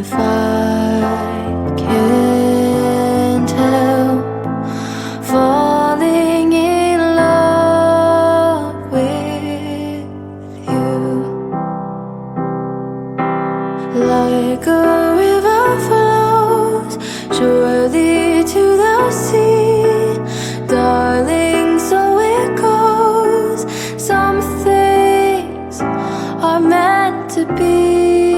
if I can't help falling in love with you. Like a river flows surely to the sea, darling, so it goes. Some things are meant to be.